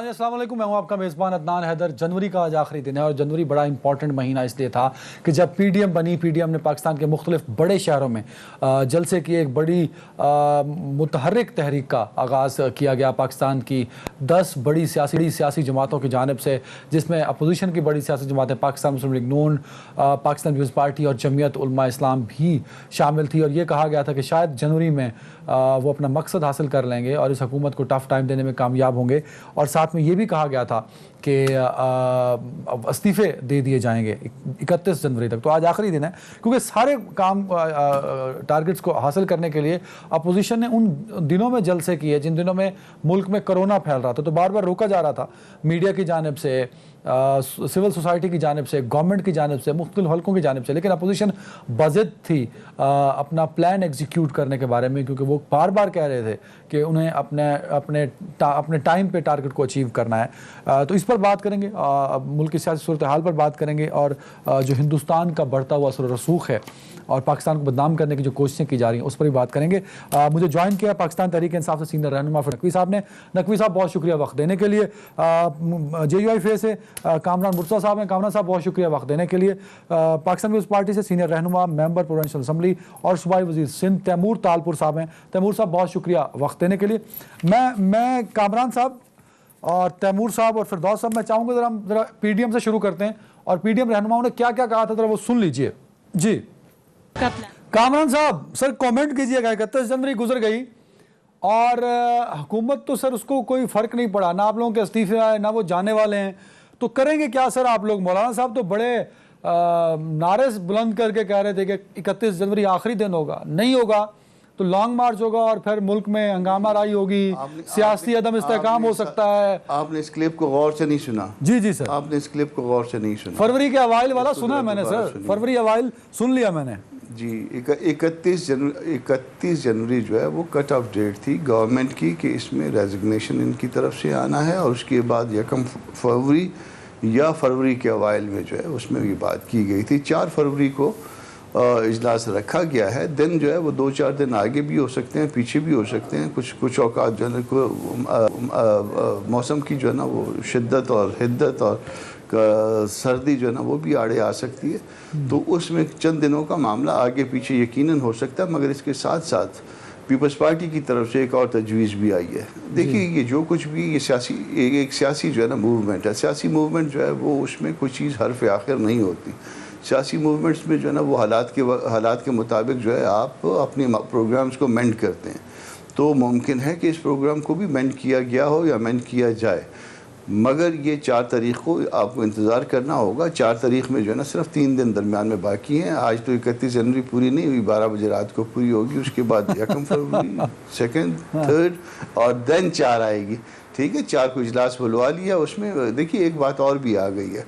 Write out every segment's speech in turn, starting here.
अस्सलाम वालेकुम, मैं हूं आपका मेज़बान अदनान हैदर। जनवरी का आज आखिरी दिन है और जनवरी बड़ा इंपॉर्टेंट महीना इसलिए था कि जब पीडीएम बनी, पीडीएम ने पाकिस्तान के मुख्तलिफ बड़े शहरों में जलसे की एक बड़ी मुतहर्रिक तहरीक का आगाज़ किया गया। पाकिस्तान की 10 बड़ी सियासी जमातों की जानिब से, जिसमें अपोजिशन की बड़ी सियासी जमातें पाकिस्तान मुस्लिम लीग नून, पाकिस्तान पीपल्स पार्टी और जमीयत उलमा इस्लाम भी शामिल थी। और ये कहा गया था कि शायद जनवरी में वो अपना मकसद हासिल कर लेंगे और इस हुकूमत को टफ टाइम देने में कामयाब होंगे। और साथ में ये भी कहा गया था कि इस्तीफ़े दे दिए जाएंगे 31 जनवरी तक। तो आज आखिरी दिन है, क्योंकि सारे काम टारगेट्स को हासिल करने के लिए अपोजिशन ने उन दिनों में जलसे किए जिन दिनों में मुल्क में कोरोना फैल रहा था। तो बार बार रोका जा रहा था मीडिया की जानिब से, सिविल सोसाइटी की जानिब से, गवर्नमेंट की जानिब से, मुख्तलिफ हल्कों की जानिब से, लेकिन अपोजिशन बज़िद थी अपना प्लान एग्जीक्यूट करने के बारे में, क्योंकि वो बार बार कह रहे थे कि उन्हें अपने टाइम पे टारगेट को अचीव करना है। तो इस पर बात करेंगे, मुल्क की सियासी सूरत हाल पर बात करेंगे और जो हिंदुस्तान का बढ़ता हुआ असर रसूख है और पाकिस्तान को बदनाम करने की जो कोशिशें की जा रही हैं उस पर भी बात करेंगे। मुझे ज्वाइन किया पाकिस्तान तहरीक इंसाफ से सीनियर रहनुमा नकवी साहब ने। नकवी साहब बहुत शुक्रिया वक्त देने के लिए। JUI से कामरान मुर्तज़ा साहब हैं। कामरान साहब बहुत शुक्रिया वक्त देने के लिए। पाकिस्तान पीपल्स पार्टी से सीनियर रहनुमा, मेंबर प्रोविंशियल असम्बली और सूबाई वज़ीर सिंध तैमूर तालपुर साहब हैं। तैमूर साहब बहुत शुक्रिया वक्त देने के लिए। मैं कामरान साहब और तैमूर साहब और फिरदौस साहब, मैं चाहूँगा ज़रा पीडीएम से शुरू करते हैं और पीडीएम रहनुमाओं ने क्या क्या कहा था ज़रा वो सुन लीजिए। जी कामरान साहब, सर कमेंट कीजिएगा। 31 जनवरी गुजर गई और हुकूमत तो सर उसको कोई फ़र्क नहीं पड़ा, ना आप लोगों के इस्तीफे आए ना वो जाने वाले हैं, तो करेंगे क्या सर आप लोग? मौलाना साहब तो बड़े नारे बुलंद करके कह रहे थे कि 31 जनवरी आखिरी दिन होगा, नहीं होगा तो लॉन्ग मार्च होगा और फिर मुल्क में हंगामा राई होगी, सियासी अदम इस्तेहकाम हो सकता है। आपने इस क्लिप को गौर से नहीं सुना? जी सर, आपने इस क्लिप को गौर से नहीं सुना। फरवरी के अवाइल वाला सुना है मैंने सर, फरवरी अवाइल सुन लिया मैंने जी। 31 जनवरी जो है वो कट ऑफ डेट थी गवर्नमेंट की कि इसमें रेजिग्नेशन इनकी तरफ से आना है और उसके बाद 1 फरवरी या फरवरी के अवाइल में जो है उसमें ये बात की गई थी। 4 फरवरी को इजलास रखा गया है। दिन जो है वो 2-4 दिन आगे भी हो सकते हैं, पीछे भी हो सकते हैं। कुछ औकात जो है मौसम की जो है ना वो शिद्दत और हिद्दत और सर्दी जो है ना वो भी आड़े आ सकती है। तो उसमें चंद दिनों का मामला आगे पीछे यकीनन हो सकता है। मगर इसके साथ साथ पीपल्स पार्टी की तरफ से एक और तजवीज़ भी आई है। देखिए ये जो कुछ भी ये एक सियासी जो है ना मूवमेंट है, सियासी मूवमेंट जो है वो उसमें कोई चीज़ हरफ आखिर नहीं होती। सियासी मूवमेंट्स में जो है ना वो हालात के मुताबिक जो है आप अपने प्रोग्राम्स को मेंड करते हैं। तो मुमकिन है कि इस प्रोग्राम को भी मेंड किया गया हो या मेंड किया जाए, मगर ये 4 तारीख को आपको इंतज़ार करना होगा। 4 तारीख में जो है ना सिर्फ 3 दिन दरमियान में बाकी हैं। आज तो 31 जनवरी पूरी नहीं हुई, 12 बजे रात को पूरी होगी। उसके बाद 1 फरवरी, 2nd, 3rd और देन 4 आएगी। ठीक है, 4 को इजलास बुलवा लिया। उसमें देखिए एक बात और भी आ गई है,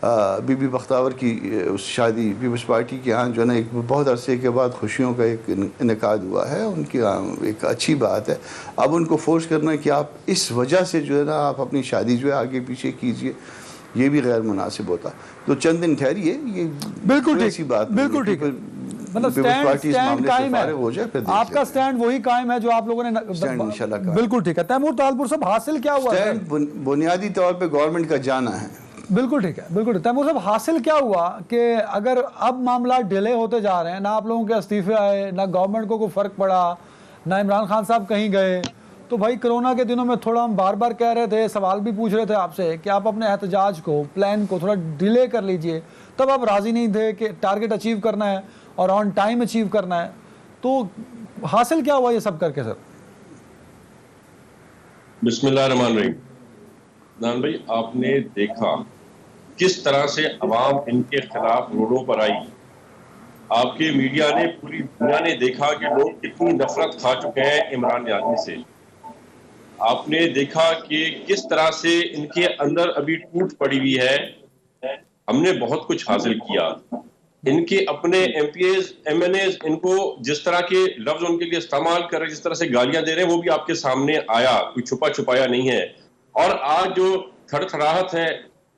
बीबी बख्तावर की उस शादी पीपल्स पार्टी के यहाँ जो है ना एक बहुत अरसे के बाद खुशियों का एक इनेकाद हुआ है। उनकी एक अच्छी बात है। अब उनको फोर्स करना कि आप इस वजह से जो है ना आप अपनी शादी जो है आगे पीछे कीजिए, ये भी गैर मुनासिब होता। तो चंद दिन ठहरिए, ये बिल्कुल ठीक ऐसी बात, बिल्कुल ठीक है। मतलब स्टैंड कायम है, हो जाए फिर आपका स्टैंड वही कायम है जो आप लोगों ने इंशाल्लाह। बिल्कुल ठीक है। तैमूर तालपुर साहब, हासिल क्या हुआ? स्टैंड बुनियादी तौर पर गवर्नमेंट का जाना है। बिल्कुल ठीक है, बिल्कुल। तैमूर साहब, हासिल क्या हुआ कि अगर अब मामला डिले होते जा रहे हैं, ना आप लोगों के इस्तीफे आए, ना गवर्नमेंट को कोई फ़र्क पड़ा, ना इमरान खान साहब कहीं गए, तो भाई कोरोना के दिनों में थोड़ा हम बार बार कह रहे थे, सवाल भी पूछ रहे थे आपसे कि आप अपने एहतजाज को, प्लान को थोड़ा डिले कर लीजिए। तब आप राज़ी नहीं थे कि टारगेट अचीव करना है और ऑन टाइम अचीव करना है। तो हासिल क्या हुआ ये सब करके सर? बिस्मिल्लाहिर्रहमानिर्रहीम। नान भाई, आपने देखा किस तरह से अवाम इनके खिलाफ रोडों पर आई। आपके मीडिया ने, पूरी दुनिया ने देखा कि लोग कितनी नफरत खा चुके हैं इमरान यादवी से। आपने देखा कि किस तरह से इनके अंदर अभी टूट पड़ी हुई है। हमने बहुत कुछ हासिल किया। इनके अपने MPs, MNAs इनको जिस तरह के लफ्ज उनके लिए इस्तेमाल कर रहे, जिस तरह से गालियां दे रहे हैं, वो भी आपके सामने आया, कोई छुपा छुपाया नहीं है। और आज जो थड़थड़ाहट है,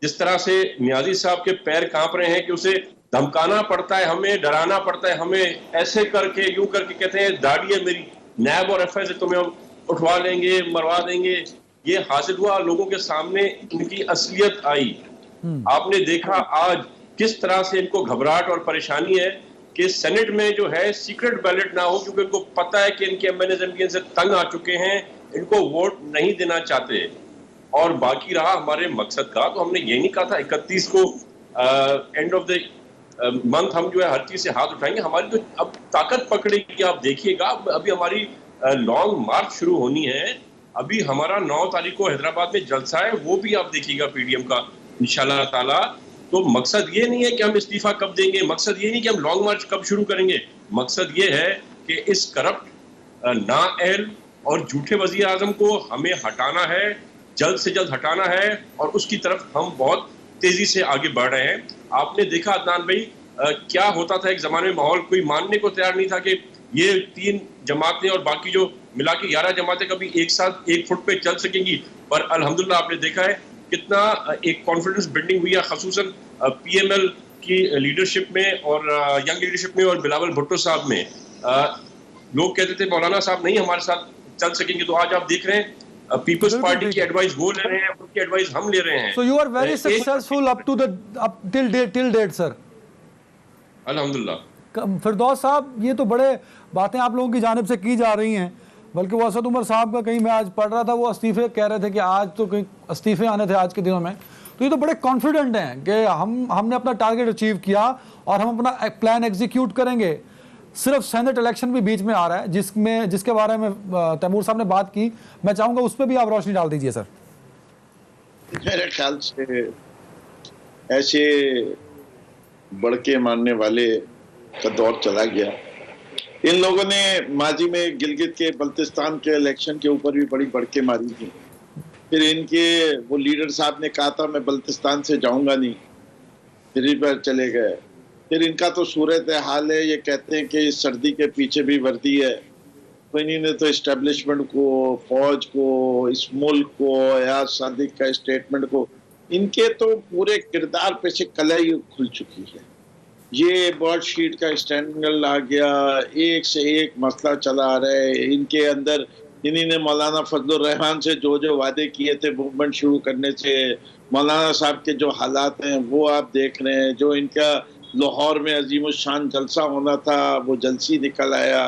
जिस तरह से नियाजी साहब के पैर कांप रहे हैं कि उसे धमकाना पड़ता है, हमें डराना पड़ता है, हमें ऐसे करके यूं करके कहते हैं दाढ़ी है मेरी, नैब और FI से तुम्हें उठवा लेंगे, मरवा देंगे। ये हासिल हुआ, लोगों के सामने इनकी असलियत आई। आपने देखा आज किस तरह से इनको घबराहट और परेशानी है कि सेनेट में जो है सीक्रेट बैलेट ना हो, क्योंकि इनको पता है कि इनके एमएनएज एमपी से तंग आ चुके हैं, इनको वोट नहीं देना चाहते। और बाकी रहा हमारे मकसद का, तो हमने ये नहीं कहा था 31 को एंड ऑफ द मंथ हम जो है हर चीज से हाथ उठाएंगे। हमारी तो अब ताकत पकड़ेगी, आप देखिएगा। अभी हमारी लॉन्ग मार्च शुरू होनी है। अभी हमारा 9 तारीख को हैदराबाद में जलसा है, वो भी आप देखिएगा पीडीएम का इंशाल्लाह ताला। तो मकसद ये नहीं है कि हम इस्तीफा कब देंगे, मकसद ये नहीं कि हम लॉन्ग मार्च कब शुरू करेंगे। मकसद ये है कि इस करप्ट नाअहल और झूठे वजीर आजम को हमें हटाना है, जल्द से जल्द हटाना है, और उसकी तरफ हम बहुत तेजी से आगे बढ़ रहे हैं। आपने देखा अदनान भाई, क्या होता था एक जमाने में, माहौल कोई मानने को तैयार नहीं था कि ये 3 जमातें और बाकी जो मिला के 11 जमातें कभी एक साथ एक फुट पे चल सकेंगी। पर अल्हम्दुलिल्लाह आपने देखा है कितना एक कॉन्फिडेंस बिल्डिंग हुई है, खसूसन पीएमएल की लीडरशिप में और यंग लीडरशिप में और बिलावल भुट्टो साहब में। लोग कहते थे मौलाना साहब नहीं हमारे साथ चल सकेंगे, तो आज आप देख रहे हैं पीपल्स पार्टी की एडवाइस वो ले रहे हैं, उनकी एडवाइस हम ले रहे हैं। So you are very successful up till date sir. अल्हम्दुलिल्लाह। फिरदौस साहब, ये तो बड़े बातें आप लोगों की जानिब से की जा रही हैं, बल्कि वो असद उमर साहब का कहीं मैं आज पढ़ रहा था, वो इस्तीफे कह रहे थे कि आज तो कहीं इस्तीफे आने थे आज के दिनों में। तो ये तो बड़े कॉन्फिडेंट हैं कि हमने अपना टारगेट अचीव किया और हम अपना प्लान एग्जीक्यूट करेंगे। सिर्फ सेनेट इलेक्शन भी बीच में आ रहा है जिसके बारे में तैमूर साहब ने बात की, मैं चाहूँगा उस पर भी आप रोशनी डाल दीजिए सर। मेरे ख्याल से ऐसे बड़के मानने वाले का दौर चला गया। इन लोगों ने माजी में गिलगित के बल्तिस्तान के इलेक्शन के ऊपर भी बड़ी बड़के मारी थी। फिर इनके वो लीडर साहब ने कहा था मैं बल्तिस्तान से जाऊंगा नहीं, फिर ही पर चले गए। फिर इनका तो सूरत हाल है, ये कहते हैं कि इस सर्दी के पीछे भी वर्दी है। तो इन्होंने तो इस्टेब्लिशमेंट को, फौज को, इस मुल्क को, या सादिक का स्टेटमेंट को, इनके तो पूरे किरदार पे से कलाई खुल चुकी है। ये बर्ड शीट का स्टैंडर्ड आ गया, एक से एक मसला चला आ रहा है इनके अंदर। इन्हीं ने मौलाना फजलुर रहमान से जो जो वादे किए थे मूवमेंट शुरू करने से, मौलाना साहब के जो हालात हैं वो आप देख रहे हैं। जो इनका लाहौर में अजीम शान जलसा होना था वो जलसी निकल आया।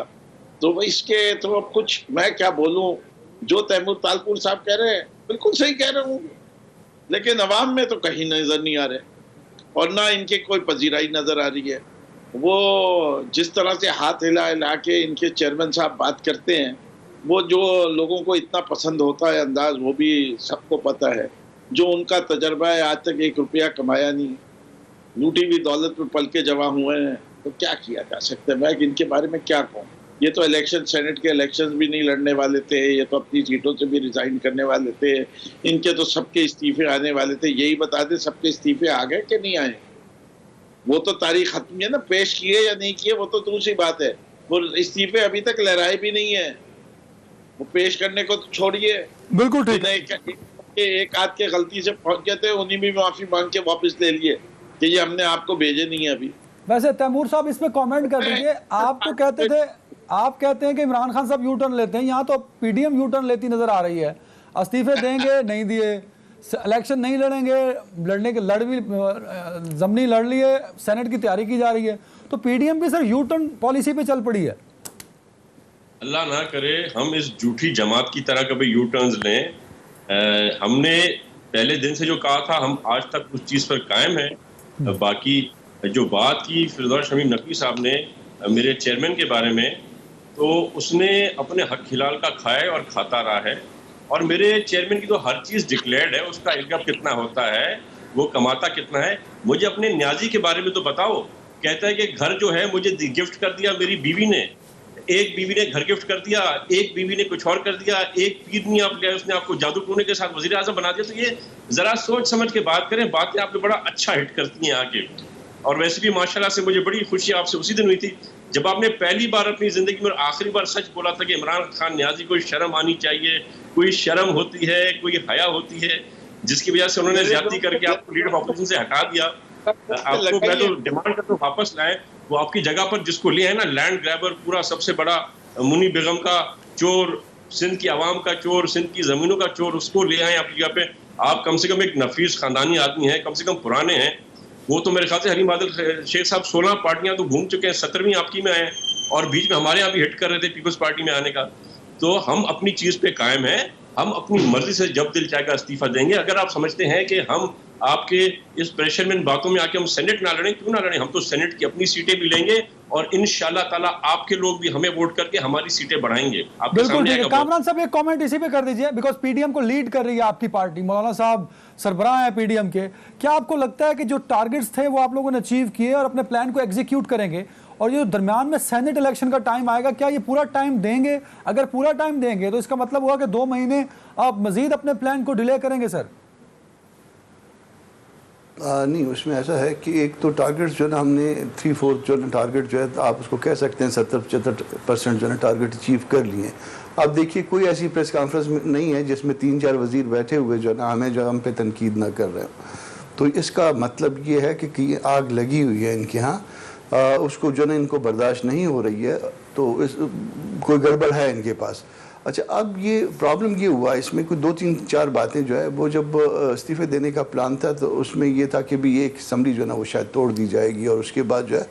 तो इसके तो अब कुछ मैं क्या बोलूं, जो तैमूर तालपुर साहब कह रहे हैं बिल्कुल सही कह रहे हूँ, लेकिन अवाम में तो कहीं नजर नहीं आ रहे और ना इनके कोई पजीराई नजर आ रही है। वो जिस तरह से हाथ हिला हिला के इनके चेयरमैन साहब बात करते हैं, वो जो लोगों को इतना पसंद होता है अंदाज, वो भी सबको पता है। जो उनका तजर्बा है, आज तक 1 रुपया कमाया नहीं, लूटी हुई दौलत में पल के जमा हुए हैं, तो क्या किया जा सकता है। मैं इनके बारे में क्या कहूँ। ये तो इलेक्शन, सेनेट के इलेक्शंस भी नहीं लड़ने वाले थे, ये तो अपनी सीटों से भी रिजाइन करने वाले थे। इनके तो सबके इस्तीफे आने वाले थे। यही बता दें सबके इस्तीफे आ गए कि नहीं आए, वो तो तारीख खत्म है ना। पेश किए या नहीं किए वो तो दूसरी बात है, वो इस्तीफे अभी तक लहराए भी नहीं है। वो पेश करने को तो छोड़िए, बिल्कुल ठीक। एक आध के गलती से पहुंच गए थे, उन्हीं भी माफी मांग के वापस ले लिए कि ये हमने आपको भेजे नहीं है अभी। वैसे तैमूर साहब इस पे कमेंट कर दीजिए। आप तो कहते थे, आप कहते हैं कि इमरान खान साहब यू टर्न लेते हैं, यहाँ तो पीडीएम यू टर्न लेती नजर आ रही है। इस्तीफे देंगे नहीं दिए, इलेक्शन नहीं लड़ेंगे, लड़ने के लड़ भी जमनी लड़ लिए, सेनेट की तैयारी की जा रही है, तो पीडीएम भी सर यू टर्न पॉलिसी पे चल पड़ी है। अल्लाह ना करे हम इस झूठी जमात की तरह कभी यू टर्न्स लें। हमने पहले दिन से जो कहा था, हम आज तक उस चीज़ पर कायम हैं। बाकी जो बात की फिरदौस शमीम नकवी साहब ने मेरे चेयरमैन के बारे में, तो उसने अपने हक हिलाल का खाया और खाता रहा है। और मेरे चेयरमैन की तो हर चीज़ डिक्लेयर्ड है, उसका इनकम कितना होता है, वो कमाता कितना है। मुझे अपने न्याजी के बारे में तो बताओ। कहता है कि घर जो है मुझे गिफ्ट कर दिया मेरी बीवी ने, एक बीवी ने घर गिफ्ट कर दिया, एक बीवी ने कुछ और कर दिया, एक पीर नहीं आप लिया, उसने आपको जादू टूने के साथ वजीर आजम बना दिया। तो ये जरा सोच समझ के बात करें, बातें आपने बड़ा अच्छा हिट करती हैं आके। और वैसे भी माशाल्लाह से मुझे बड़ी खुशी आपसे उसी दिन हुई थी जब आपने पहली बार अपनी जिंदगी में आखिरी बार सच बोला था कि इमरान खान न्याजी को शर्म आनी चाहिए, कोई शर्म होती है, कोई हया होती है, जिसकी वजह से उन्होंने ज्यादती करके आपको लीडर ऑफ अपोजिशन से हटा दिया। आपको मैं तो डिमांड करता हूँ वापस लाए, वो आपकी जगह पर जिसको लिया है ना, लैंड ग्रैबर, पूरा सबसे बड़ा मुनी बेगम का चोर, सिंध की आवाम का चोर, सिंध की ज़मीनों का चोर, उसको ले आए आपकी जगह पे। आप कम से कम एक नफीस खानदानी आदमी हैं, कम से कम पुराने हैं। वो तो मेरे ख्याल से हलीम आदिल शेख साहब 16 पार्टियां तो घूम चुके हैं, 17वीं आपकी में आए और बीच में हमारे यहाँ भी हिट कर रहे थे पीपल्स पार्टी में आने का। तो हम अपनी चीज़ पे कायम हैं, हम अपनी मर्जी से जब दिल चाहेगा इस्तीफा देंगे। अगर आप समझते हैं कि हम आपके इस प्रेशर में, इन बातों में आके हम सेनेट ना लड़ें, क्यों ना लड़ें? हम तो सेनेट की अपनी सीटें भी लेंगे और इंशाल्लाह ताला आपके लोग भी हमें वोट करके हमारी सीटें बढ़ाएंगे। आपके बिल्कुल सामने ठीक है। आएगा कामरान साहब एक कमेंट इसी पे कर दीजिए, बिकॉज पीडीएम को लीड कर रही है आपकी पार्टी, मौलाना साहब सरबराह है पीडीएम के। क्या आपको लगता है कि जो टारगेट्स थे वो आप लोगों ने अचीव किए और अपने प्लान को एग्जीक्यूट करेंगे, और ये दरमियान में सेनेट इलेक्शन का टाइम आएगा, क्या ये पूरा टाइम देंगे? अगर पूरा टाइम देंगे तो इसका मतलब हुआ कि 2 महीने आप मजीद अपने प्लान को डिले करेंगे सर? नहीं, उसमें ऐसा है कि एक तो टारगेट जो है ना, हमने 3-4 जो है टारगेट जो है, आप उसको कह सकते हैं 70-75% जो है टारगेट अचीव कर लिए। अब देखिए, कोई ऐसी प्रेस कॉन्फ्रेंस नहीं है जिसमें 3-4 वजीर बैठे हुए जो है ना हमें जो हम पे तनकीद ना कर रहे हो। तो इसका मतलब ये है कि आग लगी हुई है इनके यहाँ, उसको जो है ना इनको बर्दाश्त नहीं हो रही है, तो कोई गड़बड़ है इनके पास। अच्छा, अब ये प्रॉब्लम ये हुआ, इसमें कोई 2-3-4 बातें जो है वो जब इस्तीफे देने का प्लान था तो उसमें ये था कि भी एक असम्बली जो है ना वो शायद तोड़ दी जाएगी और उसके बाद जो है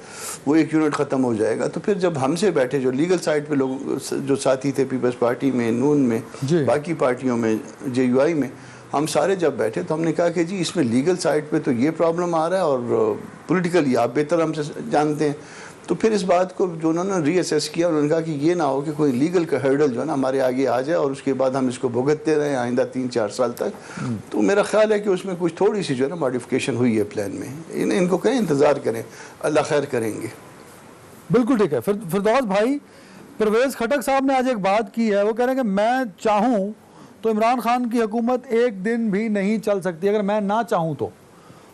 वो एक यूनिट ख़त्म हो जाएगा। तो फिर जब हमसे बैठे जो लीगल साइड पे लोग जो साथी थे, पीपल्स पार्टी में, नून में, बाकी पार्टियों में, JUI में, हम सारे जब बैठे तो हमने कहा कि जी इसमें लीगल साइड पे तो ये प्रॉब्लम आ रहा है और पॉलिटिकली आप बेहतर हमसे जानते हैं। तो फिर इस बात को जो उन्होंने रीअसेस किया, उन्होंने कहा कि ये ना हो कि कोई लीगल का हर्डल जो है ना हमारे आगे आ जाए और उसके बाद हम इसको भुगतते रहें आइंदा 3-4 साल तक। तो मेरा ख्याल है कि उसमें कुछ थोड़ी सी जो है ना मॉडिफिकेशन हुई है प्लान में। इनको कहें इंतज़ार करें, अल्लाह खैर करेंगे। बिल्कुल ठीक है। फिरदौस भाई, परवेज़ खटक साहब ने आज एक बात की है, वो कह रहे हैं कि मैं चाहूँ तो इमरान खान की हुकूमत एक दिन भी नहीं चल सकती अगर मैं ना चाहूँ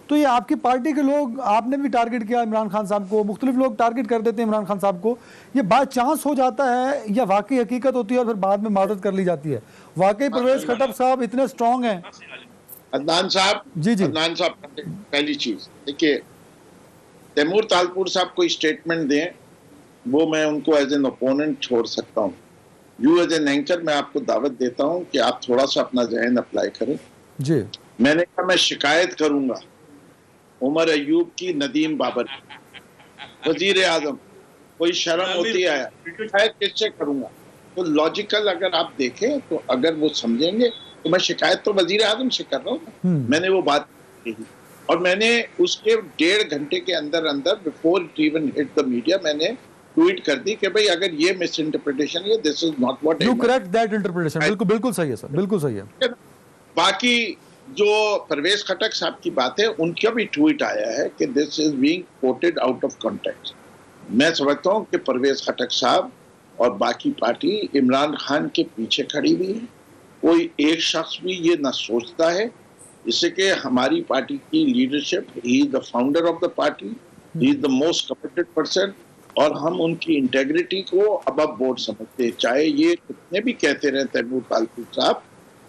तो ये आपकी पार्टी के लोग, आपने भी टारगेट किया इमरान खान साहब को, मुख्तलिफ लोग टारगेट कर देते हैं इमरान खान साहब को, ये बाय चांस हो जाता है या वाकई हकीकत होती है और फिर बाद में मादत कर ली जाती है? वाकई परवेज़ खटक साहब इतने स्ट्रॉन्ग हैं? अदनान साहब, जी जी, अदनान साहब, पहली चीज देखिए, तैमूर तालपुर साहब कोई स्टेटमेंट दें वो मैं उनको एज एन ओपोनेंट छोड़ सकता हूँ। यू एज एन एंकर मैं आपको दावत देता हूँ कि आप थोड़ा सा अपना जहन अप्लाई करें। जी, मैंने कहा मैं शिकायत करूंगा उमर अयूब की, नदीम बाबर की, वजीर आजम, कोई शर्म होती है? शिकायत किससे करूंगा? तो लॉजिकल अगर आप देखें तो अगर वो समझेंगे तो मैं शिकायत तो वजीर आजम से कर रहा हूँ। मैंने वो बात कही और मैंने उसके 1.5 घंटे के अंदर अंदर before it even hit the media मैंने ट्वीट कर दी कि भाई अगर ये मिस इंटरप्रिटेशन है, this is not what you correct that interpretation. बिल्कुल बिल्कुल सही है सर, बिल्कुल सही है। बाकी जो परवेज खटक साहब की बात है, उनका भी ट्वीट आया है कि this is being coated out of context. मैं समझता हूँ कि परवेज खटक साहब और बाकी पार्टी इमरान खान के पीछे खड़ी हुई है। कोई एक शख्स भी ये ना सोचता है इससे कि हमारी पार्टी की leadership, he is the founder of the party, he is the most committed person, और हम उनकी इंटेग्रिटी को अबव बोर्ड समझते हैं। चाहे ये कितने भी कहते रहे तैमूर तालपुर साहब,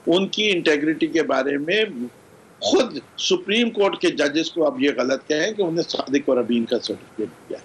उनकी इंटेग्रिटी के बारे में खुद सुप्रीम कोर्ट के जजेस को अब ये गलत कहें कि उन्हें सादिक और अबीन का सर्टिफिकेट दिया,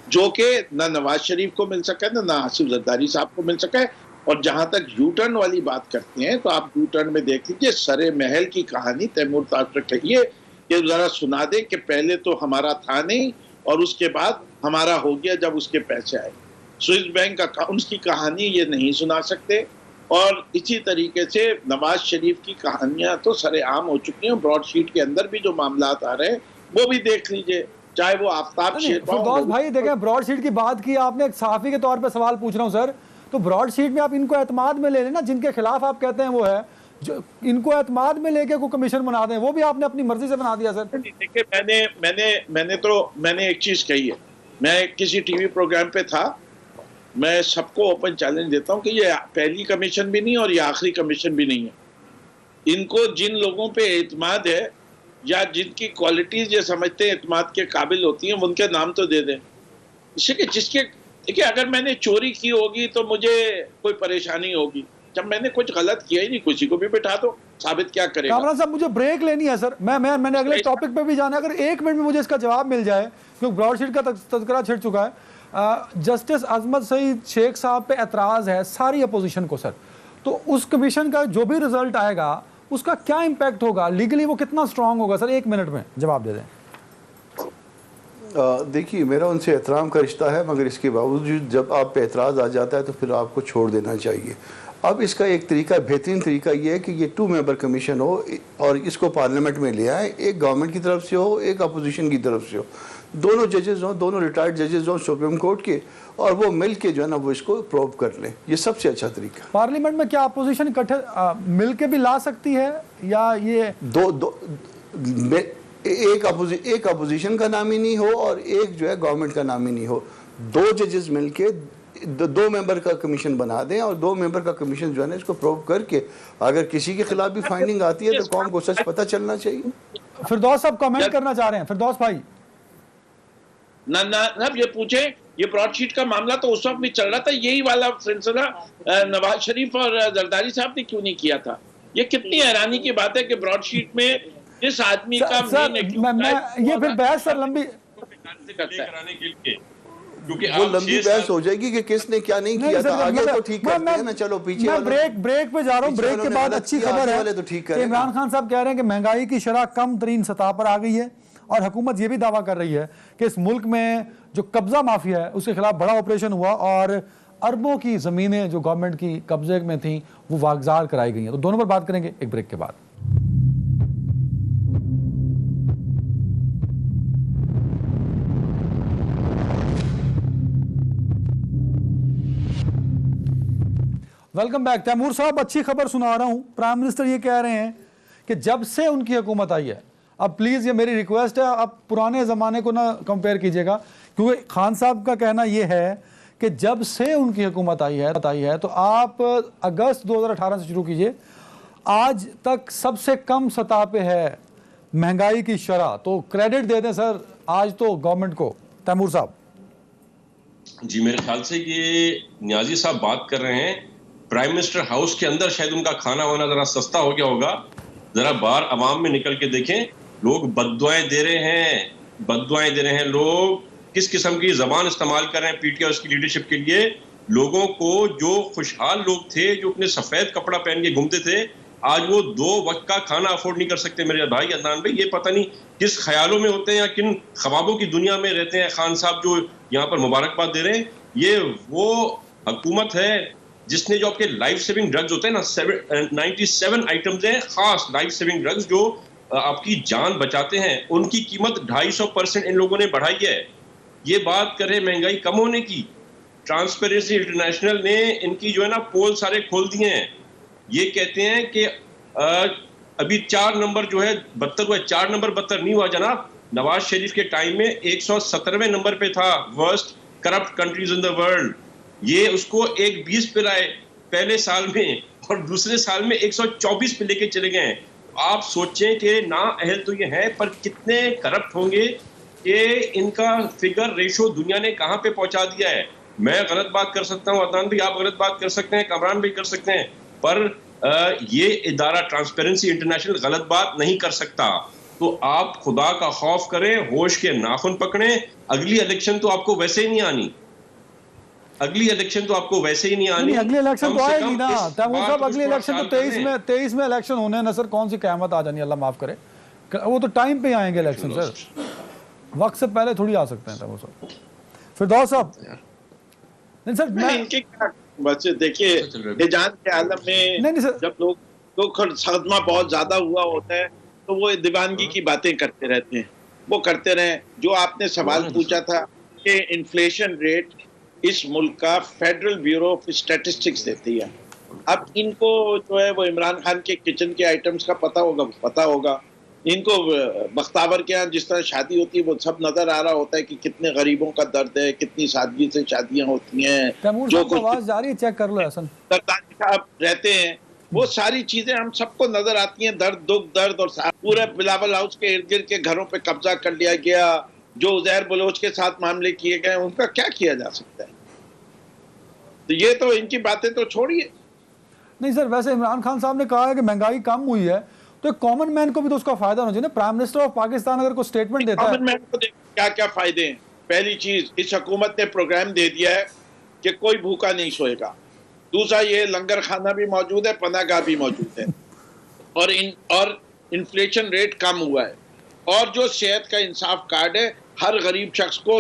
जो कि ना नवाज शरीफ को मिल सका है ना आसिफ जरदारी साहब को मिल सका है। और जहां तक यू टर्न वाली बात करते हैं तो आप यू टर्न में देख लीजिए, सरे महल की कहानी तैमूर तालपुर कहिए कि जरा सुना दे कि पहले तो हमारा था नहीं और उसके बाद हमारा हो गया जब उसके पैसे आए। स्विस बैंक अकाउंट्स की कहानी ये नहीं सुना सकते। और इसी तरीके से नवाज शरीफ की कहानियां तो सरेआम हो चुकी हैं। ब्रॉडशीट के अंदर भी जो मामलात आ रहे हैं वो भी देख लीजिए, चाहे वो आफ्ताब फिरदौस भाई देखें, ब्रॉडशीट की बात की आपने, एक सहाफी के तौर पे सवाल पूछ रहा हूं सर, तो ब्रॉडशीट में आप इनको एतमाद में ले लेना, जिनके खिलाफ आप कहते हैं वो है, जो इनको एतमाद में लेके कोई कमीशन बना दें, वो भी आपने अपनी मर्जी से बना दिया सर। देखिए, मैंने एक चीज कही है, मैं किसी टीवी प्रोग्राम पे था, मैं सबको ओपन चैलेंज देता हूं कि ये पहली कमीशन भी नहीं और ये आखिरी कमीशन भी नहीं है। इनको जिन लोगों पे एतमाद है या जिनकी क्वालिटीज ये समझते हैं एतमाद के काबिल होती हैं, उनके नाम तो दे दें। इससे कि जिसके, देखिए, अगर मैंने चोरी की होगी तो मुझे कोई परेशानी होगी, जब मैंने कुछ गलत किया ही नहीं, किसी को भी बिठा दो, साबित क्या करेगा? कामरान साहब, मुझे ब्रेक लेनी है सर, मैंने अगले टॉपिक पे भी जाना है, अगर 1 मिनट में मुझे इसका जवाब मिल जाए, क्योंकि ब्रॉडशीट का तज़किरा छिड़ चुका है। जस्टिस अजमत सईद शेख साहब पे एतराज़ है सारी अपोजिशन को सर, तो उस कमीशन का जो भी रिजल्ट आएगा उसका क्या इम्पैक्ट होगा, लीगली वो कितना स्ट्रांग होगा? सर 1 मिनट में जवाब दे दें। देखिए, मेरा उनसे एहतराम का रिश्ता है, मगर इसके बावजूद जब आप पे एतराज़ आ जाता है तो फिर आपको छोड़ देना चाहिए। अब इसका एक तरीका, बेहतरीन तरीका ये है कि ये 2 मेंबर कमीशन हो और इसको पार्लियामेंट में ले आए, एक गवर्नमेंट की तरफ से हो, एक अपोजिशन की तरफ से हो, दोनों जजेस हों, दोनों रिटायर्ड जजेस हों सुप्रीम कोर्ट के, और वो मिल के जो है ना वो इसको प्रोव कर लें। ये सबसे अच्छा तरीका। पार्लियामेंट में क्या अपोजिशन इकट्ठे मिल के भी ला सकती है, या ये एक अपोजिशन का नामिनी हो और एक जो है गवर्नमेंट का नामिनी हो, 2 जजेस मिलके 2 मेंबर का कमीशन बना दें, और 2 मेंबर का कमीशन जो है ना इसको प्रूव करके अगर किसी के खिलाफ भी फाइंडिंग आती है तो कौम को सच पता चलना चाहिए। फिरदौस साहब कमेंट करना चाह रहे हैं, फिरदौस भाई। ना ये पूछे, ये ब्रॉडशीट का मामला तो उस वक्त भी चल रहा था, यही वाला सिलसिला नवाज शरीफ और जरदारी साहब ने क्यों नहीं किया था? ये कितनी हैरानी की बात है कि ब्रॉडशीट में जिस आदमी का ये फिर बहस सर लंबी कराने के लिए, क्योंकि वो लंबी बहस हो जाएगी कि किसने क्या नहीं किया था। आगे तो ठीक करते हैं ना, चलो पीछे मैं ब्रेक पे जा रहा हूँ। ब्रेक के बाद अच्छी खबर है कि इमरान खान साहब कह रहे हैं कि महंगाई की शरह कम तरीन सतह पर आ गई है, और हुकूमत ये भी दावा कर रही है कि इस मुल्क में जो कब्जा माफिया है उसके खिलाफ बड़ा ऑपरेशन हुआ और अरबों की जमीनें जो गवर्नमेंट की कब्जे में थी वो वागजार कराई गई हैं। तो दोनों पर बात करेंगे एक ब्रेक के बाद। Welcome back. तैमूर साहब, अच्छी खबर सुना रहा हूं। प्राइम मिनिस्टर ये कह रहे हैं कि जब से उनकी हुकूमत आई है, अब प्लीज़ ये मेरी रिक्वेस्ट है, आप पुराने ज़माने को ना कंपेयर कीजिएगा, क्योंकि खान साहब का कहना ये है कि जब से उनकी हुकूमत आई है तो आप अगस्त 2018 से शुरू कीजिए, आज तक सबसे कम सतह पे है महंगाई की शरह। तो क्रेडिट दे दें सर आज तो गवर्नमेंट को। तैमूर साहब जी, मेरे ख्याल से ये नियाजी साहब बात कर रहे हैं प्राइम मिनिस्टर हाउस के अंदर, शायद उनका खाना वाना जरा सस्ता हो गया होगा। जरा बाहर अवाम में निकल के देखें, लोग बद्दुआएं दे रहे हैं लोग किस किस्म की जबान इस्तेमाल कर रहे हैं पीटीआई उसकी लीडरशिप के लिए। लोगों को, जो खुशहाल लोग थे, जो अपने सफेद कपड़ा पहन के घूमते थे, आज वो 2 वक्त का खाना अफोर्ड नहीं कर सकते। मेरे भाई अदनान भाई, ये पता नहीं किस ख्यालों में होते हैं या किन ख्वाबों की दुनिया में रहते हैं खान साहब जो यहाँ पर मुबारकबाद दे रहे हैं। ये वो हुकूमत है जिसने जो आपके लाइफ सेविंग ड्रग्स होते हैं ना, 97 आइटम्स हैं खास लाइफ सेविंग ड्रग्स जो आपकी जान बचाते हैं, उनकी कीमत 250% इन लोगों ने बढ़ाई है। ये बात कर रहे महंगाई कम होने की, ट्रांसपेरेंसी इंटरनेशनल ने इनकी जो है ना पोल सारे खोल दिए हैं। ये कहते हैं कि अभी 4 नंबर जो है बदतर हुआ है। 4 नंबर बदतर नहीं हुआ जनाब, नवाज शरीफ के टाइम में 117वें नंबर पे था worst corrupt countries in the world. ये उसको 120 पे लाए पहले साल में, और दूसरे साल में 124 पे लेके चले गए हैं। आप सोचें कि ना अहल तो ये है, पर कितने करप्ट होंगे कि इनका फिगर रेशो दुनिया ने कहां पे पहुंचा दिया है। मैं गलत बात कर सकता हूं, अदनान भाई आप गलत बात कर सकते हैं, कमरान भाई कर सकते हैं, पर ये इदारा ट्रांसपेरेंसी इंटरनेशनल गलत बात नहीं कर सकता। तो आप खुदा का खौफ करें, होश के नाखून पकड़ें। अगली इलेक्शन तो आपको वैसे ही नहीं आनी, अगली इलेक्शन तो आपको वैसे ही नहीं आनी। अगली इलेक्शन तो आएगी ना तैमूर साहब, अगली इलेक्शन तो 23 में इलेक्शन होने हैं ना सर। कौन सी क़यामत आ जानी, अल्लाह माफ करे। वो तो टाइम पे आएंगे इलेक्शन सर, वक्त से पहले थोड़ी आ सकते हैं तैमूर साहब। फिरदौस साहब नहीं सर, मैं इनके बस देखिए हिजान के आलम में नहीं सर, जब लोग सदमा बहुत ज्यादा हुआ होता है तो वो दीवानगी की बातें करते रहते हैं। वो करते रहे। जो आपने सवाल पूछा था कि इन्फ्लेशन रेट इस मुल्क का फेडरल ब्यूरो ऑफ स्टैटिस्टिक्स देती है। अब इनको जो है वो इमरान खान के किचन के आइटम्स का पता होगा। इनको बख्तावर के यहाँ जिस तरह शादी होती है वो सब नजर आ रहा होता है कि कितने गरीबों का दर्द है, कितनी सादगी से शादियां होती हैं, जो कुछ आवाज जा रही है चेक कर लो हसन सरदारी साहब रहते हैं, वो सारी चीजें हम सबको नजर आती हैं। दर्द, दुख, दर्द, और पूरे बिलावल हाउस के इर्द गिर्द के घरों पे कब्जा कर लिया गया। जो उजैर बलोच के साथ मामले किए गए उनका क्या किया जा सकता है? तो ये तो इनकी बातें तो छोड़िए। नहीं सर, वैसे इमरान खान साहब ने कहा है कि महंगाई कम हुई है, तो कॉमन मैन को भी तो उसका फायदा होना चाहिए ना। प्राइम मिनिस्टर ऑफ पाकिस्तान अगर कोई स्टेटमेंट देता है, कॉमन मैन को क्या क्या फायदे हैं? पहली चीज, इस हुकूमत ने प्रोग्राम दे दिया है कि कोई भूखा नहीं सोएगा। दूसरा ये लंगर खाना भी मौजूद है, पनाहगाह भी मौजूद है, और इन्फ्लेशन रेट कम हुआ है। और जो सेहत का इंसाफ कार्ड है, हर गरीब शख्स को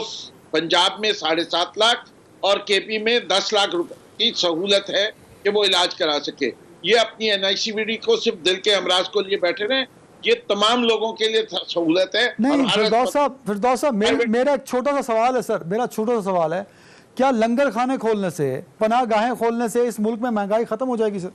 पंजाब में 7.5 लाख और केपी में 10 लाख रुपए की सहूलत है कि वो इलाज करा सके। ये अपनी NICVD को सिर्फ दिल के अमराज को लिए बैठे रहे, ये तमाम लोगों के लिए सहूलत है। नहीं फिरदौस साहब मेरा एक छोटा सा सवाल है सर, मेरा छोटा सा सवाल है, क्या लंगर खाने खोलने से, पनाहगाहें खोलने से इस मुल्क में महंगाई खत्म हो जाएगी सर?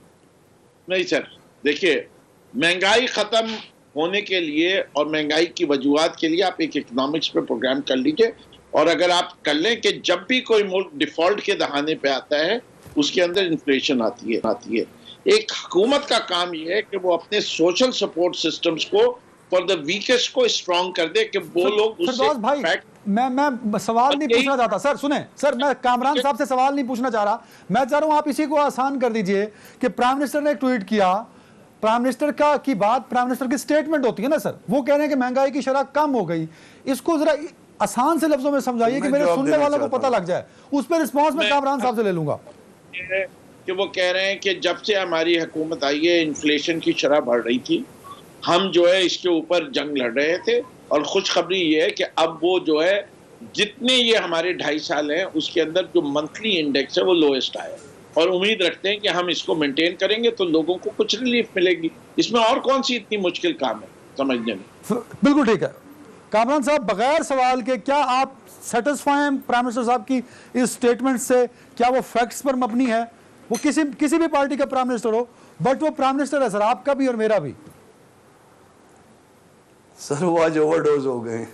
नहीं सर, देखिए, महंगाई खत्म होने के लिए और महंगाई की वजूहात के लिए आप एक इकोनॉमिक्स पे प्रोग्राम कर लीजिए, और अगर आप कर लें कि जब भी कोई मुल्क डिफॉल्ट के दहाने पे आता है उसके अंदर इन्फ्लेशन आती है। एक हुकूमत का काम ये है कि वो अपने सोशल सपोर्ट सिस्टम्स को फॉर द वीकेस्ट को स्ट्रॉन्ग कर दे कि वो लोग उससे भाई मैं सवाल नहीं पूछना चाहता सर, सुने सर, मैं कामरान साहब से सवाल नहीं पूछना चाह रहा, मैं चाह रहा हूं आप इसी को आसान कर दीजिए कि प्राइम मिनिस्टर ने एक ट्वीट किया, प्राइम मिनिस्टर की बात प्राइम मिनिस्टर की स्टेटमेंट होती है ना सर, वो कह रहे हैं कि महंगाई की शरह कम हो गई, इसको जरा आसान से लफ्जों में समझाइए कि मेरे सुनने वालों को पता लग जाए, उस पर रिस्पॉन्स मैं कामरान साहब से ले लूंगा। कि वो कह रहे हैं कि जब से हमारी हुकूमत आई है इन्फ्लेशन की शरह बढ़ रही थी, हम जो है इसके ऊपर जंग लड़ रहे थे, और खुशखबरी ये है कि अब वो जो है जितने ये हमारे 2.5 साल हैं उसके अंदर जो मंथली इंडेक्स है वो लोएस्ट आया, और उम्मीद रखते हैं कि हम इसको मेंटेन करेंगे तो लोगों को कुछ रिलीफ मिलेगी। इसमें और कौन सी इतनी मुश्किल काम है समझने में। बिल्कुल ठीक है कामरान साहब, बगैर सवाल के क्या आप सेटिस्फाई हैं प्राइम मिनिस्टर साहब की इस स्टेटमेंट से? क्या वो फैक्ट्स पर मबनी है? वो किसी भी पार्टी का प्राइम मिनिस्टर हो, बट वो प्राइम मिनिस्टर है सर, आपका भी और मेरा भी। सर वो आज ओवरडोज हो गए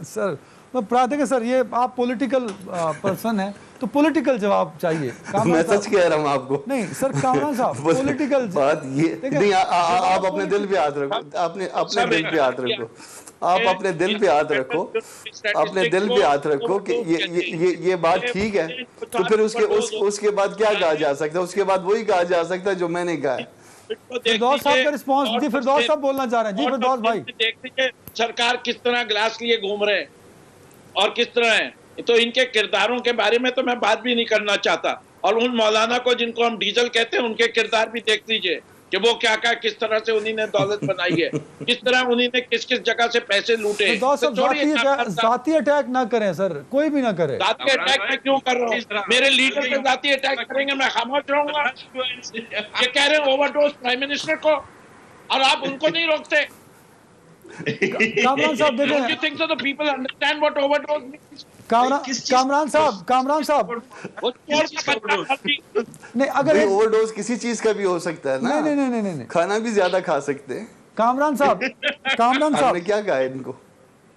सर। देखिए सर, ये आप पॉलिटिकल पर्सन हैं तो पॉलिटिकल जवाब चाहिए। मैं सच कह रहा हूं आपको। नहीं सर कामरान साहब, पॉलिटिकल बात ये नहीं, आप अपने दिल पे हाथ रखो, अपने दिल पे हाथ रखो, आप अपने दिल पे हाथ रखो, अपने दिल पे हाथ रखो कि ये बात ठीक है, तो फिर उसके बाद क्या कहा जा सकता है? उसके बाद वही कहा जा सकता है जो मैंने कहा है। फिरदौस साहब का रिस्पांस जी, फिरदौस साहब बोलना चाह रहे हैं जी। फिरदौस भाई, देख लीजिए सरकार किस तरह गिलास लिए घूम रहे हैं और किस तरह है, तो इनके किरदारों के बारे में तो मैं बात भी नहीं करना चाहता, और उन मौलाना को जिनको हम डीजल कहते हैं उनके किरदार भी देख लीजिए कि वो क्या किस तरह से उन्हीं ने दौलत बनाई है, किस तरह उन्हीं ने किस जगह से पैसे लूटे। जाती अटैक ना करें सर, कोई भी ना करे। जाती अटैक मैं क्यों कर रहा हूँ? मेरे लीडर पे जाती अटैक करेंगे मैं खामोश रहूंगा? ये कह रहे हैं ओवरडोज प्राइम मिनिस्टर को, और आप उनको नहीं रोकते। कामरान साहब देखें, Don't you think so the people understand what overdose means? Kamran साहब नहीं, अगर ओवरडोज किसी चीज का भी हो सकता है ना। नहीं, खाना भी ज्यादा खा सकते हैं। कामरान साहब आपने क्या कहा इनको?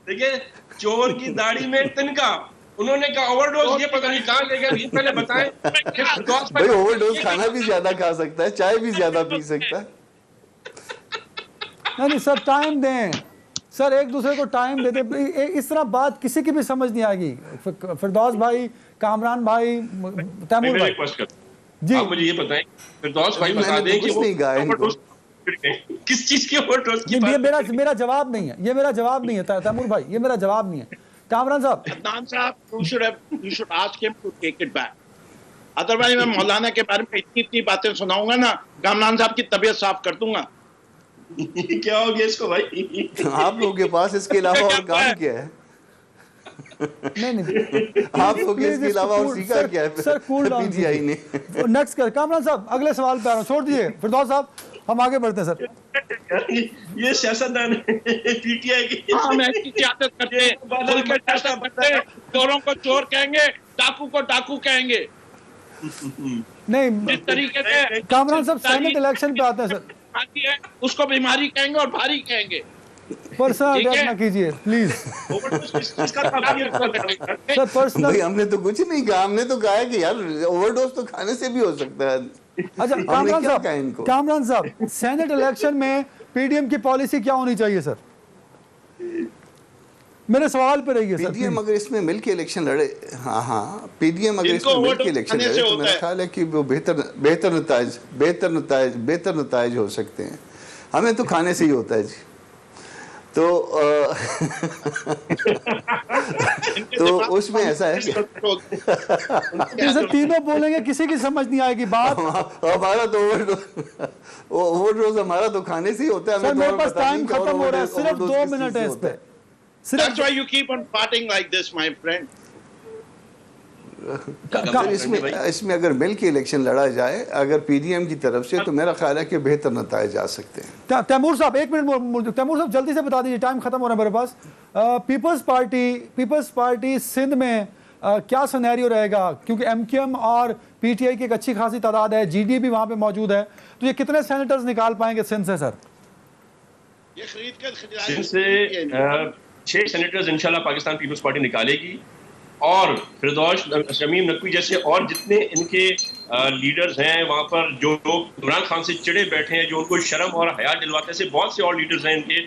देखिए, चोर की दाढ़ी में तिनका, उन्होंने कहा ओवरडोज, ये पता नहीं कहाँ ले गए, पहले बताएं। भाई ओवरडोज खाना भी ज्यादा खा सकता है, चाय भी ज्यादा पी सकता है। नहीं सर, टाइम दें सर, एक दूसरे को टाइम दे दे, इस तरह बात किसी की भी समझ नहीं आएगी। फिरदौस भाई, कामरान भाई, तैमूर भाई जी, आप मुझे ये बताएं, फिरदौस भाई बता दें कि वो किस चीज की ओवरडोज की बात? ये मेरा जवाब नहीं है, ये मेरा जवाब नहीं है तैमूर भाई, ये मेरा जवाब नहीं है। कामरान साहब, you should ask him to take it back. Otherwise मैं मौलाना के बारे में इतनी बातें सुनाऊंगा ना, कामरान साहब की तबीयत साफ कर दूंगा। क्या हो गया इसको भाई? आप लोगों के पास इसके अलावा और काम क्या है? नहीं आप लोग इसके अलावा और सीखा क्या है सर? कूल डाउन पीटीआई ने। नेक्स्ट कर कामरान साहब, अगले सवाल पे आ रहा हूं, छोड़ दीजिए फिरदौस साहब, हम आगे बढ़ते हैं सर। ये सियासतदान पीटीआई की हम ऐसी सियासत करते हैं, चोरों को चोर कहेंगे, डाकू को डाकू कहेंगे। नहीं, जिस तरीके से कामरान साहब सेनेट इलेक्शन पे आते हैं सर, आती है उसको बीमारी कहेंगे और भारी कहेंगे। पर्सनल अटैक ना कीजिए प्लीज सर, पर्सनल। भाई हमने तो कुछ नहीं कहा, हमने तो कहा कि यार ओवरडोज तो खाने से भी हो सकता है। अच्छा कामरान साहब, सेनेट इलेक्शन में पीडीएम की पॉलिसी क्या होनी चाहिए सर? मेरे सवाल पे रहिए सर। पीडीएम अगर इसमें मिलके इलेक्शन लड़े, हाँ पीडीएम अगर इसमें मिलके इलेक्शन लड़े तो मेरा ख्याल है कि वो बेहतर नताइज हो सकते हैं। हमें तो खाने से ही होता है जी। तो तो उसमें ऐसा है कि इसे तीनों बोलेंगे किसी की समझ नहीं आएगी बात। हमारा तो ओवरडोज हमारा तो खाने से ही होता है। सर मेरे पास टाइम खत्म हो रहा है, सिर्फ 2 मिनट है इस पे। That's why you keep on farting like this, my friend. इसमें अगर मिल के इलेक्शन लड़ा जाए अगर पीडीएम की तरफ से, तो मेरा ख्याल है कि बेहतर नताइज आ सकते हैं। तैमूर साहब 1 मिनट, तैमूर साहब जल्दी से बता दीजिए, टाइम खत्म हो रहा है मेरे पास। पीपल्स पार्टी सिंध में क्या सिनेरियो रहेगा, क्योंकि एमक्यूएम और पीटीआई की एक अच्छी खासी तादाद है, जीडी भी वहां पे मौजूद है, तो ये कितने सेनेटर्स निकाल पाएंगे सिंध से सर? ये खरीद कर सिंध से 6 सेनेटर्स इंशाल्लाह पाकिस्तान पीपल्स पार्टी निकालेगी, और फिरदौस शमीम नकवी जैसे और जितने इनके लीडर्स हैं वहाँ पर, जो लोग इमरान खान से चिड़े बैठे हैं, जो उनको शर्म और हया दिलवाते हैं, बहुत से और लीडर्स हैं इनके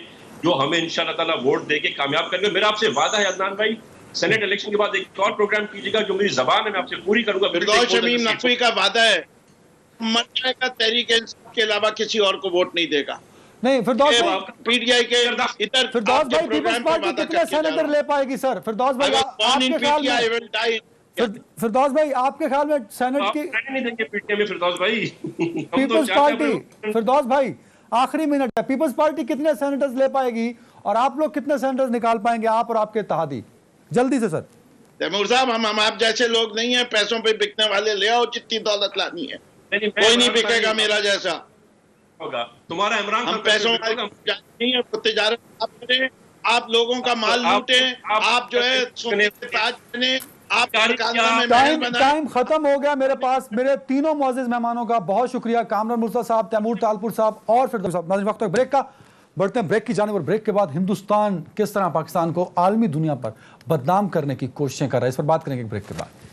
जो हमें इंशाल्लाह ताला वोट देके कामयाब करेंगे। मेरा आपसे वादा है अदनान भाई, सेनेट इलेक्शन के बाद एक और प्रोग्राम कीजिएगा, जो मेरी जबान है मैं आपसे पूरी करूंगा। फिरदौस शमीम नकवी का वादा है मर जाएगा तहरीक इंसाफ के अलावा किसी और को वोट नहीं देगा। नहीं फिरदौस भाई, पीटीआई के इधर फिरदौस भाई पीपल्स पार्टी कितने सेनेटर ले पाएगी सर? फिरदौस भाई आपके ख्याल में, फिरदौस भाई आपके ख्याल में सेनेट की नहीं देंगे पीटीआई में फिरदौस भाई। पीपल्स पार्टी, फिरदौस भाई आखिरी मिनट है, पीपल्स पार्टी कितने सेनेटर्स ले पाएगी और आप लोग कितने सेनेटर्स निकाल पाएंगे, आप और आपके इत्तेहादी? जल्दी से सर। तैमूर साहब हम आप जैसे लोग नहीं है, पैसों पे बिकने वाले, ले आओ जितनी दौलत लानी है, कोई नहीं बिकेगा मेरा जैसा होगा तुम्हारा इमरान। हम पैसों नहीं है, तिजारत आप करें, आप लोगों का माल लूटे, आप जो है टाइम खत्म हो गया मेरे पास। मेरे तीनों मुअज़्ज़िज़ मेहमानों का बहुत शुक्रिया, कामरान मुर्तज़ा साहब, तैमूर तालपुर साहब और फिरदौस साहब। नाज़रीन वक्त ब्रेक का, बढ़ते हैं ब्रेक की जानिब, और ब्रेक के बाद हिंदुस्तान किस तरह पाकिस्तान को आलमी दुनिया पर बदनाम करने की कोशिशें कर रहा है, इस पर बात करेंगे ब्रेक के बाद।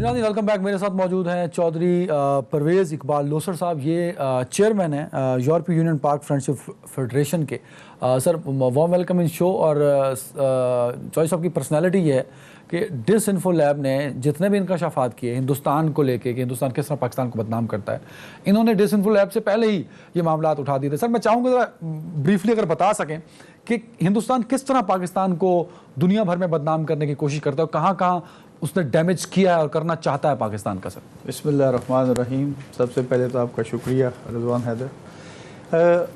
Welcome back. मेरे साथ मौजूद हैं चौधरी परवेज़ इकबाल लोसर साहब, ये चेयरमैन हैं यूरोपीय यूनियन पाक फ्रेंडशिप फेडरेशन के। Sir warm welcome in show. और चौधरी साहब की पर्सनालिटी ये है कि डिसइन्फो लैब ने जितने भी इंकशाफात किए हिंदुस्तान को लेके कि हिंदुस्तान किस तरह पाकिस्तान को बदनाम करता है, इन्होंने डिसइन्फो लैब से पहले ही ये मामला उठा दिए थे। सर मैं चाहूँगा ज़रा ब्रीफली अगर बता सकें कि हिंदुस्तान किस तरह पाकिस्तान को दुनिया भर में बदनाम करने की कोशिश करता है, कहाँ कहाँ उसने डैमेज किया है और करना चाहता है पाकिस्तान का। सर बिस्मिल्लाहिर्रहमानिर्रहीम। सबसे पहले तो आपका शुक्रिया रिजवान हैदर।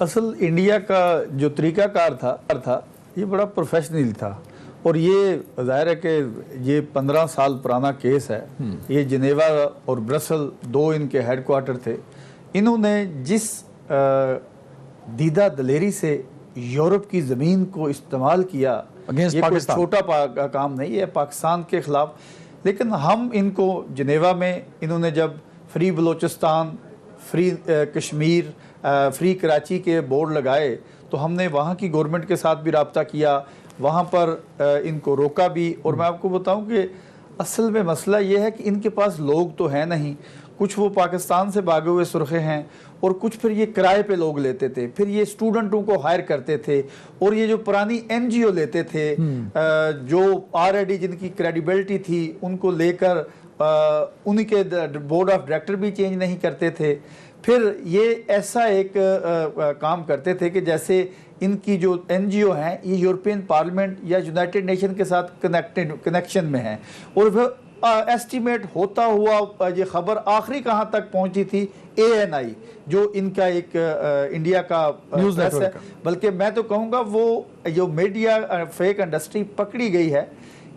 असल इंडिया का जो तरीक़ाकार था ये बड़ा प्रोफेशनल था, और ये ज़ाहिर है कि ये 15 साल पुराना केस है। ये जिनेवा और ब्रसल 2 इनके हेडक्वार्टर थे। इन्होंने जिस दीदा दलेरी से यूरोप की ज़मीन को इस्तेमाल किया, ये कोई छोटा काम नहीं है पाकिस्तान के ख़िलाफ़। लेकिन हम इनको जिनेवा में इन्होंने जब free Balochistan, free Kashmir, free Karachi के बोर्ड लगाए, तो हमने वहाँ की गवर्नमेंट के साथ भी रब्ता किया, वहाँ पर इनको रोका भी। और मैं आपको बताऊँ कि असल में मसला ये है कि इनके पास लोग तो हैं नहीं, कुछ वो पाकिस्तान से भागे हुए सुरखे हैं, और कुछ फिर ये किराए पे लोग लेते थे, फिर ये स्टूडेंटों को हायर करते थे, और ये जो पुरानी एनजीओ लेते थे जो ऑलरेडी जिनकी क्रेडिबिलिटी थी उनको लेकर उन्हीं के बोर्ड ऑफ डायरेक्टर भी चेंज नहीं करते थे। फिर ये ऐसा एक काम करते थे कि जैसे इनकी जो एनजीओ हैं ये यूरोपियन पार्लियामेंट या यूनाइटेड नेशन के साथ कनेक्शन में हैं, और फिर एस्टिमेट होता हुआ ये खबर आखिरी कहाँ तक पहुँची थी, ANI जो इनका एक इंडिया का प्रेस है, बल्कि मैं तो कहूँगा वो जो मीडिया फेक इंडस्ट्री पकड़ी गई है,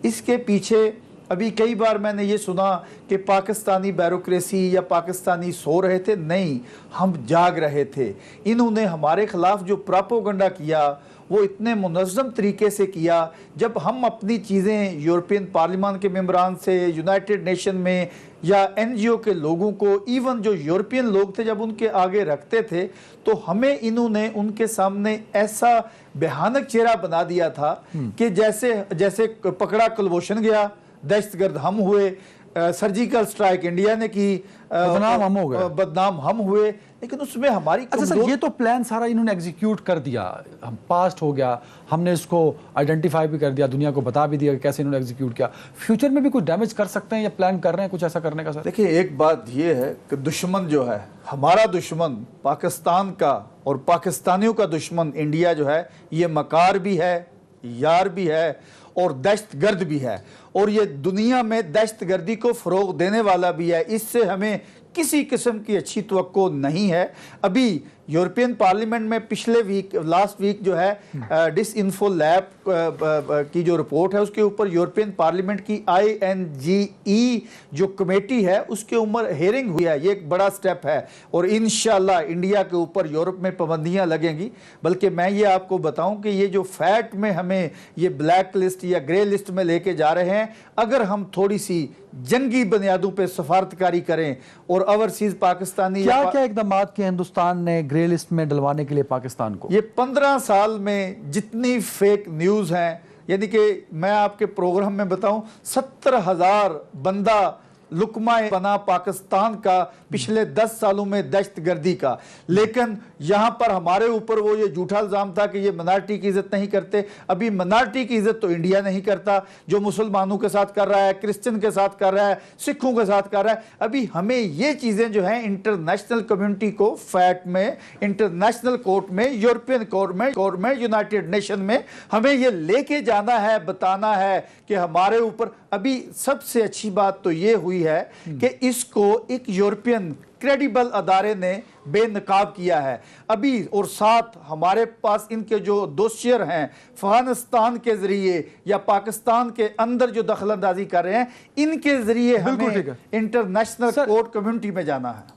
इसके पीछे अभी कई बार मैंने ये सुना कि पाकिस्तानी ब्यूरोक्रेसी या पाकिस्तानी सो रहे थे। नहीं, हम जाग रहे थे। इन्होंने हमारे खिलाफ जो प्रोपेगेंडा किया वो इतने मुनज़्ज़म तरीके से किया। जब हम अपनी चीज़ें यूरोपियन पार्लियामेंट के मेंबरान से, यूनाइटेड नेशन में या एनजीओ के लोगों को, इवन जो यूरोपियन लोग थे, जब उनके आगे रखते थे, तो हमें इन्होंने उनके सामने ऐसा भयानक चेहरा बना दिया था कि जैसे जैसे पकड़ा कुलभूषण गया, दहशतगर्द हम हुए, सर्जिकल स्ट्राइक इंडिया ने की, बदनाम हम हो गए। बदनाम हम हुए, लेकिन उसमें हमारी अच्छा सर, ये तो प्लान सारा इन्होंने एग्जीक्यूट कर दिया, हम पास्ट हो गया, हमने इसको आइडेंटिफाई भी कर दिया, दुनिया को बता भी दिया कि कैसे इन्होंने एग्जीक्यूट किया। फ्यूचर में भी कुछ डैमेज कर सकते हैं या प्लान कर रहे हैं कुछ ऐसा करने का? सर देखिए, एक बात ये है कि दुश्मन जो है, हमारा दुश्मन पाकिस्तान का और पाकिस्तानियों का दुश्मन इंडिया जो है, ये मकार भी है, यार भी है और दहशतगर्द भी है, और ये दुनिया में दहशतगर्दी को फ़रोग देने वाला भी है। इससे हमें किसी किस्म की अच्छी तवक्को नहीं है। अभी यूरोपियन पार्लियामेंट में पिछले वीक, लास्ट वीक जो है, डिसइंफो लैब की जो रिपोर्ट है उसके ऊपर यूरोपियन पार्लियामेंट की INGE जो कमेटी है उसके ऊपर हेयरिंग हुई है। ये एक बड़ा स्टेप है और इंशाल्लाह इंडिया के ऊपर यूरोप में पाबंदियां लगेंगी। बल्कि मैं ये आपको बताऊं कि ये जो फैट में हमें ये ब्लैक लिस्ट या ग्रे लिस्ट में लेके जा रहे हैं, अगर हम थोड़ी सी जंगी बुनियादों पे सफारतकारी करें और ओवरसीज पाकिस्तानी, क्या क्या इकदाम किए हिंदुस्तान ने ग्रे लिस्ट में डलवाने के लिए पाकिस्तान को? ये 15 साल में जितनी फेक न्यूज़ हैं, यानी कि मैं आपके प्रोग्राम में बताऊं 70,000 बंदा लुकमाए बना पाकिस्तान का पिछले 10 सालों में दहशतगर्दी का। लेकिन यहां पर हमारे ऊपर वो ये झूठा इल्जाम था कि ये मिनारिटी की इज्जत नहीं करते। अभी मिनारिटी की इज्जत तो इंडिया नहीं करता, जो मुसलमानों के साथ कर रहा है, क्रिश्चियन के साथ कर रहा है, सिखों के साथ कर रहा है। अभी हमें ये चीजें जो हैं इंटरनेशनल कम्युनिटी को फैट में, इंटरनेशनल कोर्ट में, यूरोपियन कोर्ट में, यूनाइटेड नेशन में हमें ये लेके जाना है, बताना है कि हमारे ऊपर। अभी सबसे अच्छी बात तो ये हुई है कि इसको एक यूरोपियन क्रेडिबल अदारे ने बेनकाब किया है अभी, और साथ हमारे पास इनके जो दोषियर हैं अफगानिस्तान के जरिए या पाकिस्तान के अंदर जो दखलंदाजी कर रहे हैं, इनके जरिए हमें इंटरनेशनल कोर्ट कम्युनिटी में जाना है।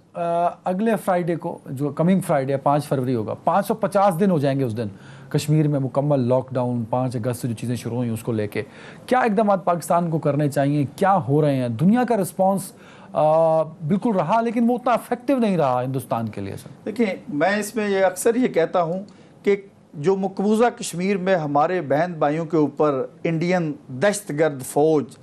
अगले फ्राइडे को, जो कमिंग फ्राइडे 5 फरवरी होगा, 550 दिन हो जाएंगे उस दिन कश्मीर में मुकम्मल लॉकडाउन, 5 अगस्त से जो चीज़ें शुरू हुई उसको लेके क्या इकदाम पाकिस्तान को करने चाहिए, क्या हो रहे हैं? दुनिया का रिस्पांस बिल्कुल रहा, लेकिन वो उतना इफेक्टिव नहीं रहा हिंदुस्तान के लिए। सर देखिए, मैं इसमें ये अक्सर ये कहता हूँ कि जो मकबूजा कश्मीर में हमारे बहन भाइयों के ऊपर इंडियन दहशतगर्द फौज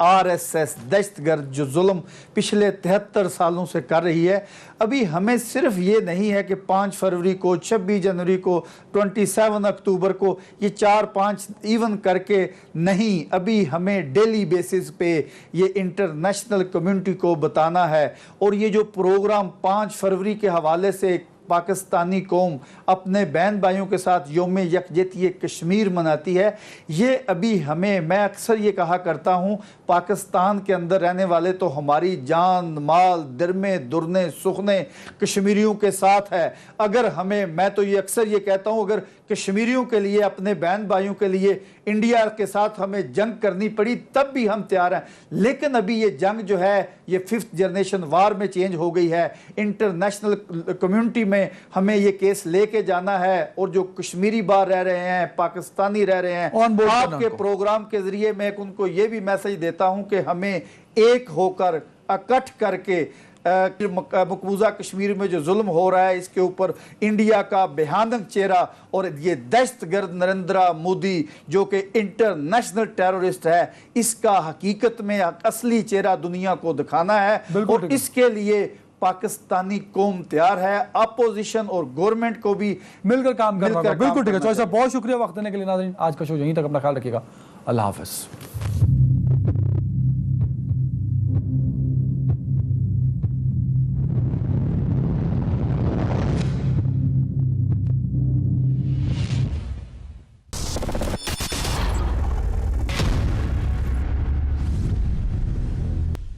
RSS दहशतगर्द जो जुल्म पिछले 73 सालों से कर रही है, अभी हमें सिर्फ ये नहीं है कि 5 फरवरी को, 26 जनवरी को, 27 अक्टूबर को ये 4-5 इवन करके नहीं, अभी हमें डेली बेसिस पे ये इंटरनेशनल कम्युनिटी को बताना है। और ये जो प्रोग्राम 5 फरवरी के हवाले से पाकिस्तानी कौम अपने बहन भाइयों के साथ यौम यकजहती कश्मीर मनाती है, ये अभी हमें, मैं अक्सर ये कहा करता हूँ, पाकिस्तान के अंदर रहने वाले तो हमारी जान माल दिरमे दुरने सुखने कश्मीरियों के साथ है। अगर हमें, मैं तो ये अक्सर ये कहता हूँ, अगर कश्मीरियों के लिए, अपने बहन भाइयों के लिए इंडिया के साथ हमें जंग करनी पड़ी तब भी हम तैयार हैं। लेकिन अभी ये जंग जो है ये 5th जनरेशन वार में चेंज हो गई है। इंटरनेशनल कम्युनिटी में हमें ये केस लेके जाना है, और जो कश्मीरी बाहर रह रहे हैं, पाकिस्तानी रह रहे हैं, आपके प्रोग्राम के जरिए मैं उनको ये भी मैसेज देता हूं कि हमें एक होकर इकट्ठ करके मकबूजा कश्मीर में जो जुल्म हो रहा है इसके ऊपर इंडिया का भयानक चेहरा, और ये दहशतगर्द नरेंद्र मोदी जो कि इंटरनेशनल टेररिस्ट है, इसका हकीकत में असली चेहरा दुनिया को दिखाना है। और इसके लिए पाकिस्तानी कौम तैयार है, अपोजिशन और गवर्नमेंट को भी मिलकर काम करना होगा। बिल्कुल ठीक है। चौधरी साहब, बहुत शुक्रिया वक्त देने के लिए। नाज़रीन, आज का शो यहीं तक, अपना ख्याल रखिएगा। अल्लाह हाफ़िज़।